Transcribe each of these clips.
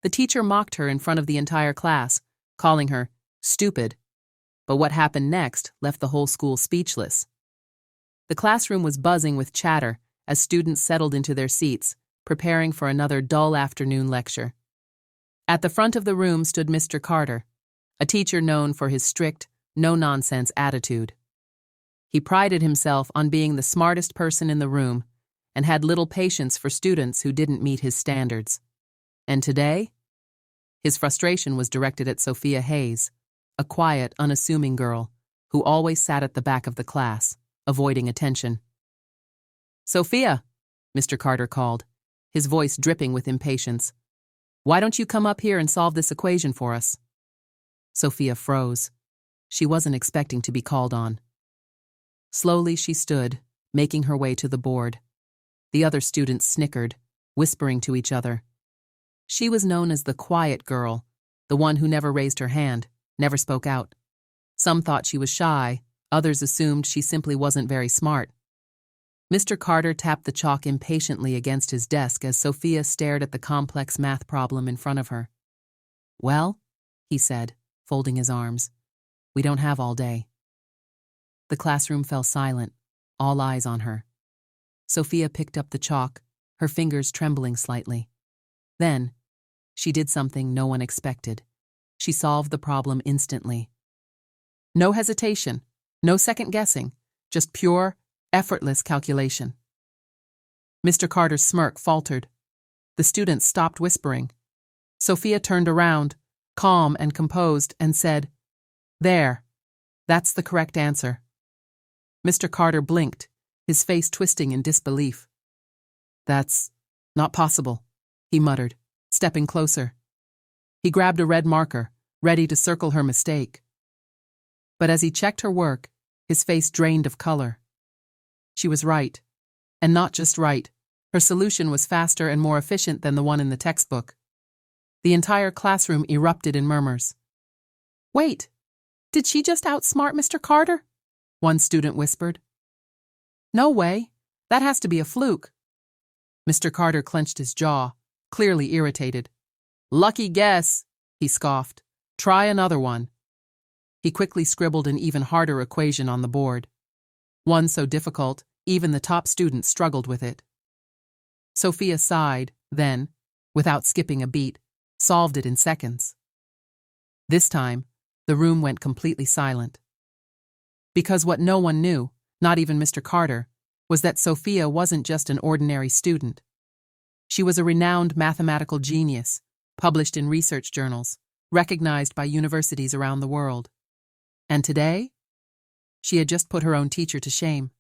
The teacher mocked her in front of the entire class, calling her stupid. But what happened next left the whole school speechless. The classroom was buzzing with chatter as students settled into their seats, preparing for another dull afternoon lecture. At the front of the room stood Mr. Carter, a teacher known for his strict, no-nonsense attitude. He prided himself on being the smartest person in the room and had little patience for students who didn't meet his standards. And today, his frustration was directed at Sophia Hayes, a quiet, unassuming girl who always sat at the back of the class, avoiding attention. "Sophia," Mr. Carter called, his voice dripping with impatience. "Why don't you come up here and solve this equation for us?" Sophia froze. She wasn't expecting to be called on. Slowly she stood, making her way to the board. The other students snickered, whispering to each other. She was known as the quiet girl, the one who never raised her hand, never spoke out. Some thought she was shy, others assumed she simply wasn't very smart. Mr. Carter tapped the chalk impatiently against his desk as Sophia stared at the complex math problem in front of her. "Well," he said, folding his arms, "we don't have all day." The classroom fell silent, all eyes on her. Sophia picked up the chalk, her fingers trembling slightly. Then, she did something no one expected. She solved the problem instantly. No hesitation, no second guessing, just pure, effortless calculation. Mr. Carter's smirk faltered. The students stopped whispering. Sophia turned around, calm and composed, and said, "There, that's the correct answer." Mr. Carter blinked, his face twisting in disbelief. "That's not possible," he muttered, stepping closer. He grabbed a red marker, ready to circle her mistake. But as he checked her work, his face drained of color. She was right. And not just right. Her solution was faster and more efficient than the one in the textbook. The entire classroom erupted in murmurs. "Wait, did she just outsmart Mr. Carter?" one student whispered. "No way. That has to be a fluke." Mr. Carter clenched his jaw, clearly irritated. "Lucky guess," he scoffed. "Try another one." He quickly scribbled an even harder equation on the board. One so difficult, even the top students struggled with it. Sophia sighed, then, without skipping a beat, solved it in seconds. This time, the room went completely silent. Because what no one knew, not even Mr. Carter, was that Sophia wasn't just an ordinary student. She was a renowned mathematical genius, published in research journals, recognized by universities around the world. And today, she had just put her own teacher to shame.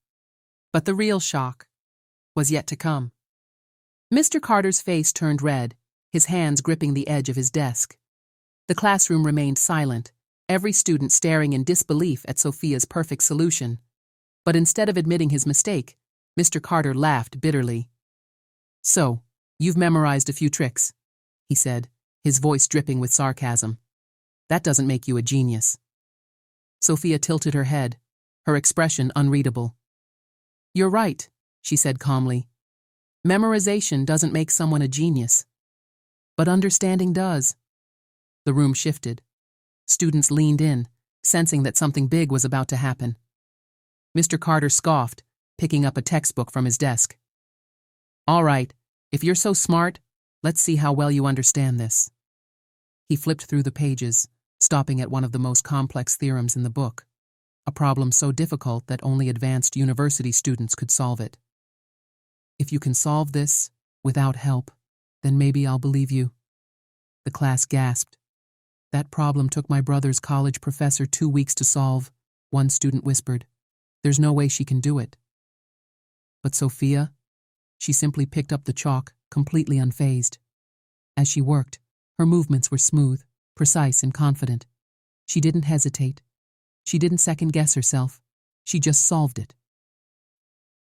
But the real shock was yet to come. Mr. Carter's face turned red, his hands gripping the edge of his desk. The classroom remained silent, every student staring in disbelief at Sophia's perfect solution. But instead of admitting his mistake, Mr. Carter laughed bitterly. "So, you've memorized a few tricks," he said, his voice dripping with sarcasm. "That doesn't make you a genius." Sophia tilted her head, her expression unreadable. "You're right," she said calmly. "Memorization doesn't make someone a genius. But understanding does." The room shifted. Students leaned in, sensing that something big was about to happen. Mr. Carter scoffed, picking up a textbook from his desk. "All right, if you're so smart, let's see how well you understand this." He flipped through the pages, stopping at one of the most complex theorems in the book, a problem so difficult that only advanced university students could solve it. "If you can solve this without help, then maybe I'll believe you." The class gasped. "That problem took my brother's college professor 2 weeks to solve," one student whispered. "There's no way she can do it." But Sophia, she simply picked up the chalk, completely unfazed. As she worked, her movements were smooth, precise and confident. She didn't hesitate. She didn't second-guess herself. She just solved it.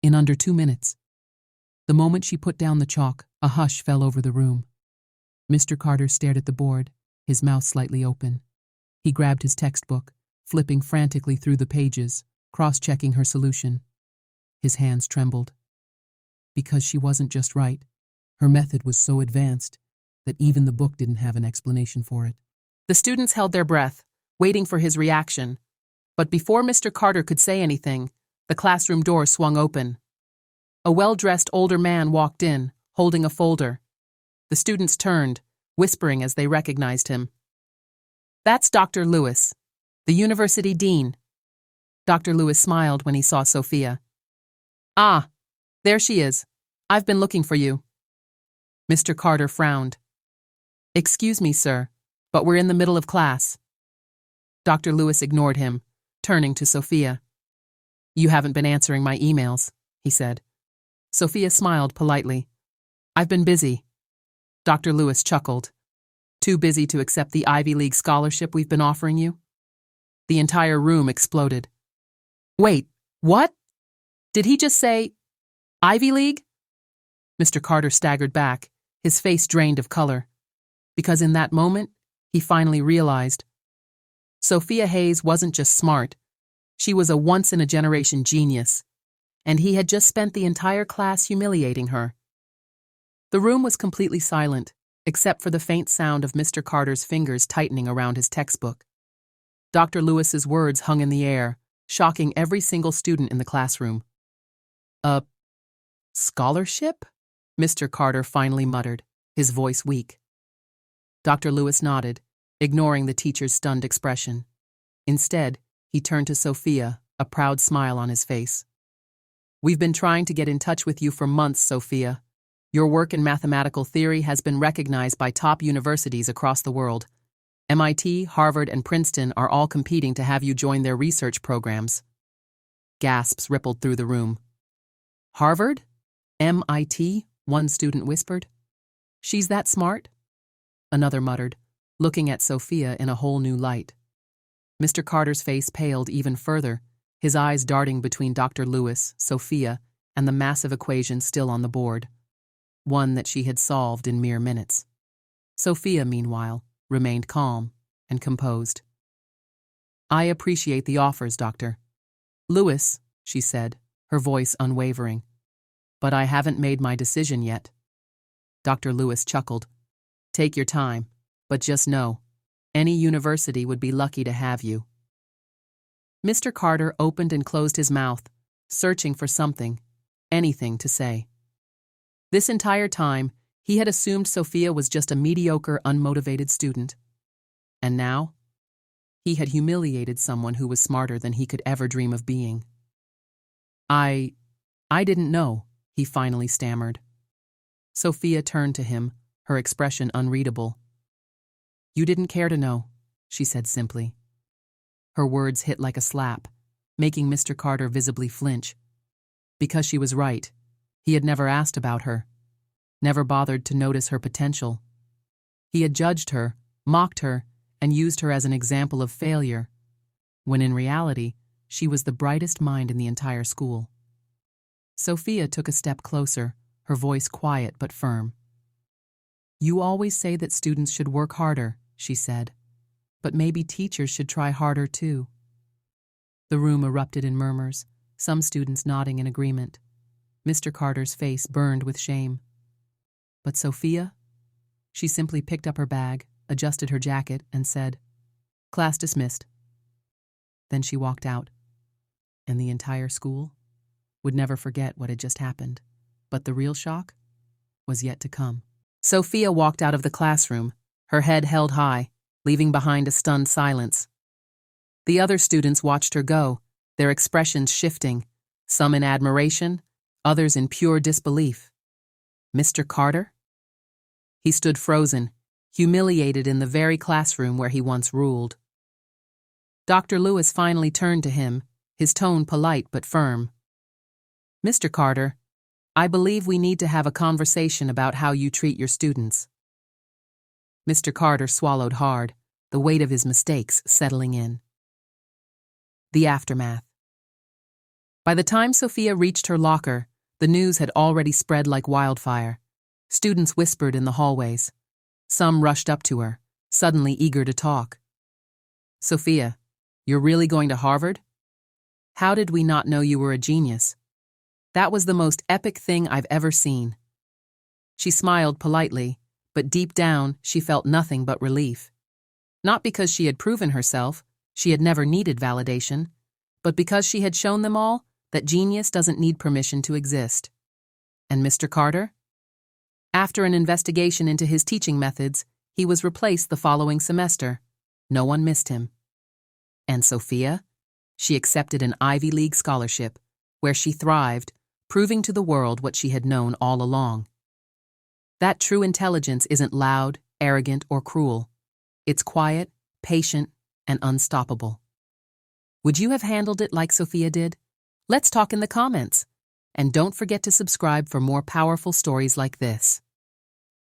In under 2 minutes. The moment she put down the chalk, a hush fell over the room. Mr. Carter stared at the board, his mouth slightly open. He grabbed his textbook, flipping frantically through the pages, cross-checking her solution. His hands trembled. Because she wasn't just right. Her method was so advanced. that even the book didn't have an explanation for it. The students held their breath, waiting for his reaction. But before Mr. Carter could say anything, the classroom door swung open. A well-dressed older man walked in, holding a folder. The students turned, whispering as they recognized him. "That's Dr. Lewis, the university dean." Dr. Lewis smiled when he saw Sophia. "Ah, there she is. I've been looking for you." Mr. Carter frowned. "Excuse me, sir, but we're in the middle of class." Dr. Lewis ignored him, turning to Sophia. "You haven't been answering my emails," he said. Sophia smiled politely. "I've been busy." Dr. Lewis chuckled. "Too busy to accept the Ivy League scholarship we've been offering you?" The entire room exploded. "Wait, what? Did he just say Ivy League?" Mr. Carter staggered back, his face drained of color, because in that moment, he finally realized Sophia Hayes wasn't just smart, she was a once-in-a-generation genius, and he had just spent the entire class humiliating her. The room was completely silent, except for the faint sound of Mr. Carter's fingers tightening around his textbook. Dr. Lewis's words hung in the air, shocking every single student in the classroom. "A scholarship?" Mr. Carter finally muttered, his voice weak. Dr. Lewis nodded, ignoring the teacher's stunned expression. Instead, he turned to Sophia, a proud smile on his face. "We've been trying to get in touch with you for months, Sophia. Your work in mathematical theory has been recognized by top universities across the world. MIT, Harvard, and Princeton are all competing to have you join their research programs." Gasps rippled through the room. "Harvard? MIT?" one student whispered. "She's that smart?" Another muttered, looking at Sophia in a whole new light. Mr. Carter's face paled even further, his eyes darting between Dr. Lewis, Sophia, and the massive equation still on the board, one that she had solved in mere minutes. Sophia, meanwhile, remained calm and composed. "I appreciate the offers, Dr. Lewis," she said, her voice unwavering. "But I haven't made my decision yet." Dr. Lewis chuckled. "Take your time, but just know, any university would be lucky to have you." Mr. Carter opened and closed his mouth, searching for something, anything to say. This entire time, he had assumed Sophia was just a mediocre, unmotivated student. And now, he had humiliated someone who was smarter than he could ever dream of being. I didn't know," he finally stammered. Sophia turned to him, her expression unreadable. "You didn't care to know," she said simply. Her words hit like a slap, making Mr. Carter visibly flinch. Because she was right, he had never asked about her, never bothered to notice her potential. He had judged her, mocked her, and used her as an example of failure, when in reality, she was the brightest mind in the entire school. Sophia took a step closer, her voice quiet but firm. "You always say that students should work harder," she said. "But maybe teachers should try harder too." The room erupted in murmurs, some students nodding in agreement. Mr. Carter's face burned with shame. But Sophia? She simply picked up her bag, adjusted her jacket, and said, "Class dismissed." Then she walked out, and the entire school would never forget what had just happened. But the real shock was yet to come. Sophia walked out of the classroom, her head held high, leaving behind a stunned silence. The other students watched her go, their expressions shifting, some in admiration, others in pure disbelief. Mr. Carter? He stood frozen, humiliated in the very classroom where he once ruled. Dr. Lewis finally turned to him, his tone polite but firm. "Mr. Carter, I believe we need to have a conversation about how you treat your students." Mr. Carter swallowed hard, the weight of his mistakes settling in. The aftermath. By the time Sophia reached her locker, the news had already spread like wildfire. Students whispered in the hallways. Some rushed up to her, suddenly eager to talk. "Sophia, you're really going to Harvard? How did we not know you were a genius? That was the most epic thing I've ever seen." She smiled politely, but deep down she felt nothing but relief. Not because she had proven herself, she had never needed validation, but because she had shown them all that genius doesn't need permission to exist. And Mr. Carter? After an investigation into his teaching methods, he was replaced the following semester. No one missed him. And Sophia? She accepted an Ivy League scholarship, where she thrived, proving to the world what she had known all along. That true intelligence isn't loud, arrogant, or cruel. It's quiet, patient, and unstoppable. Would you have handled it like Sophia did? Let's talk in the comments. And don't forget to subscribe for more powerful stories like this.